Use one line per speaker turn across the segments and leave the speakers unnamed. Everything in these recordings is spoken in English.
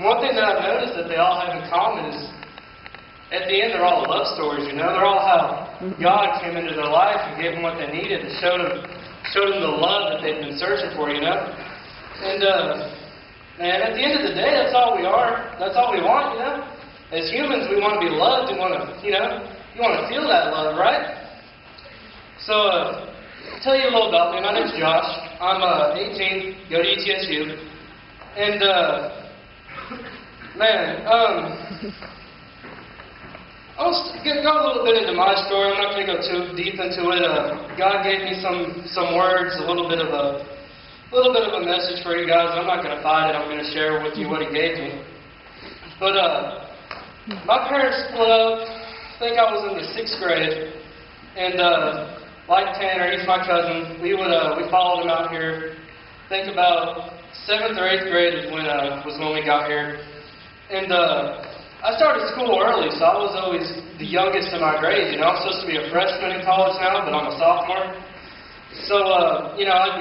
One thing that I've noticed that they all have in common is, at the end, they're all love stories, you know? They're all how God came into their life and gave them what they needed and showed them the love that they've been searching for, you know? And, man, at the end of the day, that's all we are. That's all we want, you know? As humans, we want to be loved. We want to, you know, you want to feel that love, right? So, I'll tell you a little about me. My name's Josh. I'm 18, go to ETSU. And, man, I'll go a little bit into my story. I'm not going to go too deep into it. God gave me some words, a little bit of a message for you guys. I'm not going to fight it. I'm going to share with you what He gave me. But my parents split up. I think I was in the 6th grade, and like Tanner, he's my cousin. We followed him out here. I think about 7th or 8th grade was when we got here, and I started school early, so I was always the youngest in my grade, you know. I'm supposed to be a freshman in college now, but I'm a sophomore. So, you know, I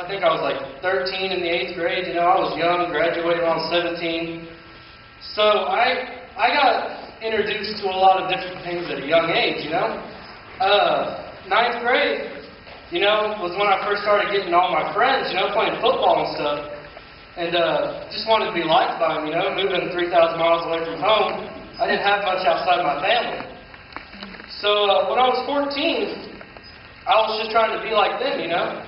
think I was like 13 in the 8th grade, you know. I was young, graduated when I was 17. So I got introduced to a lot of different things at a young age, you know. 9th grade, you know, was when I first started getting all my friends, you know, playing football and stuff. And just wanted to be liked by them, you know, moving 3,000 miles away from home. I didn't have much outside my family. So when I was 14, I was just trying to be like them, you know.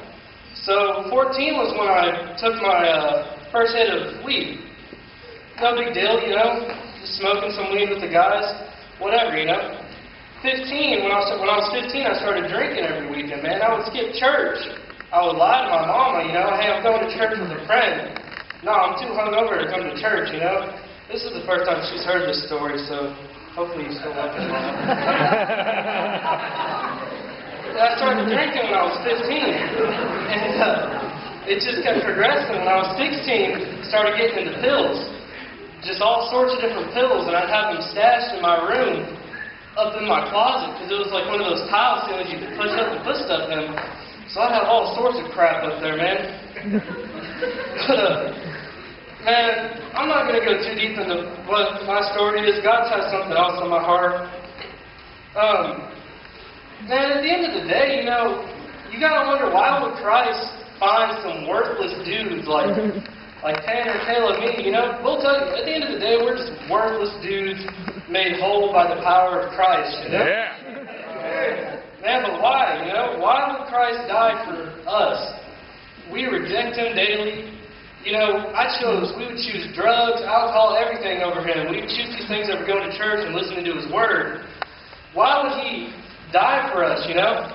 So 14 was when I took my first hit of weed. No big deal, you know, just smoking some weed with the guys, whatever, you know. 15, when I was 15, I started drinking every weekend, man. I would skip church. I would lie to my mama, you know, hey, I'm going to church with a friend. No, I'm too hungover to come to church, you know. This is the first time she's heard this story, so hopefully you still like it. I started drinking when I was 15, and it just kept progressing. When I was 16, started getting into pills, just all sorts of different pills, and I'd have them stashed in my room, up in my closet, because it was like one of those tile ceilings you could push up and put stuff in. So I'd have all sorts of crap up there, man. But, man, I'm not going to go too deep into what my story is. God has something else on my heart. Man, at the end of the day, you know, you got to wonder, why would Christ find some worthless dudes like Tanner, Caleb, me, you know? We'll tell you, at the end of the day, we're just worthless dudes made whole by the power of Christ, you know?
Yeah.
Man, but why, you know? Why would Christ die for us? We reject Him daily. You know, we would choose drugs, alcohol, everything over Him. We would choose these things over going to church and listening to His Word. Why would He die for us, you know?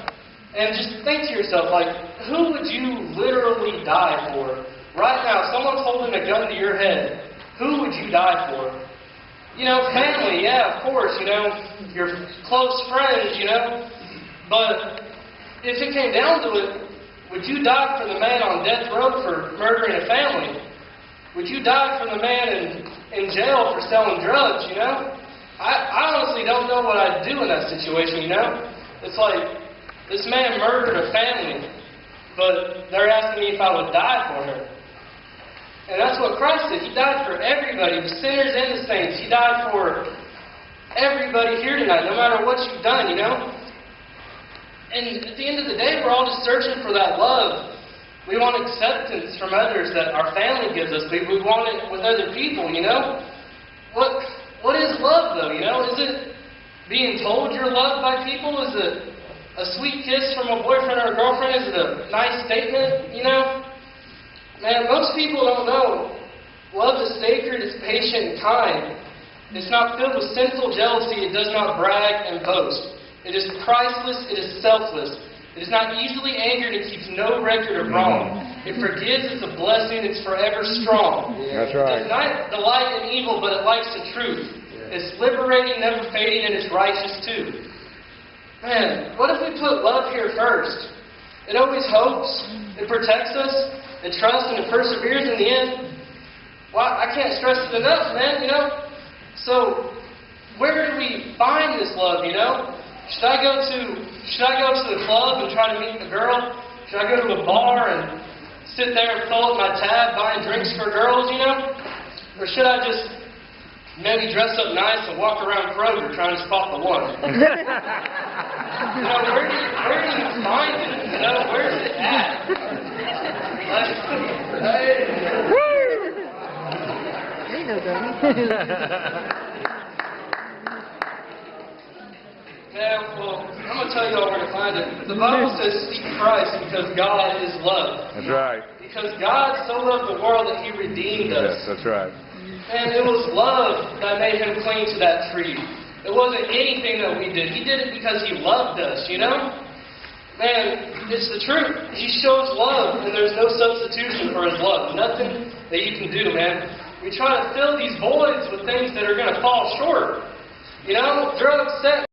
And just think to yourself, like, who would you literally die for? Right now, if someone's holding a gun to your head, who would you die for? You know, family, yeah, of course, you know, your close friends, you know. But if it came down to it, would you die for the man on death row for murdering a family? Would you die for the man in jail for selling drugs, you know? I honestly don't know what I'd do in that situation, you know? It's like, this man murdered a family, but they're asking me if I would die for her. And that's what Christ did. He died for everybody, the sinners and the saints. He died for everybody here tonight, no matter what you've done, you know? And at the end of the day, we're all just searching for that love. We want acceptance from others that our family gives us. We want it with other people, you know? What is love, though, you know? Is it being told you're loved by people? Is it a sweet kiss from a boyfriend or a girlfriend? Is it a nice statement, you know? Man, most people don't know. Love is sacred, it's patient and kind. It's not filled with sinful jealousy, it does not brag and boast. It is priceless, it is selfless. It is not easily angered, it keeps no record of wrong. It forgives, it's a blessing, it's forever strong.
That's right.
It does not delight in evil, but it likes the truth. It's liberating, never fading, and it's righteous too. Man, what if we put love here first? It always hopes, it protects us, it trusts, and it perseveres in the end. Well, I can't stress it enough, man, you know? So, where do we find this love, you know? Should I go to the club and try to meet a girl? Should I go to a bar and sit there and fill up my tab buying drinks for girls, you know? Or should I just maybe dress up nice and walk around Kroger trying to spot the one? Where do you find it? Where's it at? Like,
Ain't no dummy.
Yeah, well, I'm going to tell you all where to find it. The Bible says seek Christ because God is love.
That's right.
Because God so loved the world that He redeemed us.
Yes, that's right.
And it was love that made Him cling to that tree. It wasn't anything that we did. He did it because He loved us, Man, it's the truth. He shows love, and there's no substitution for His love. Nothing that you can do, man. We try to fill these voids with things that are going to fall short. Drugs, sex,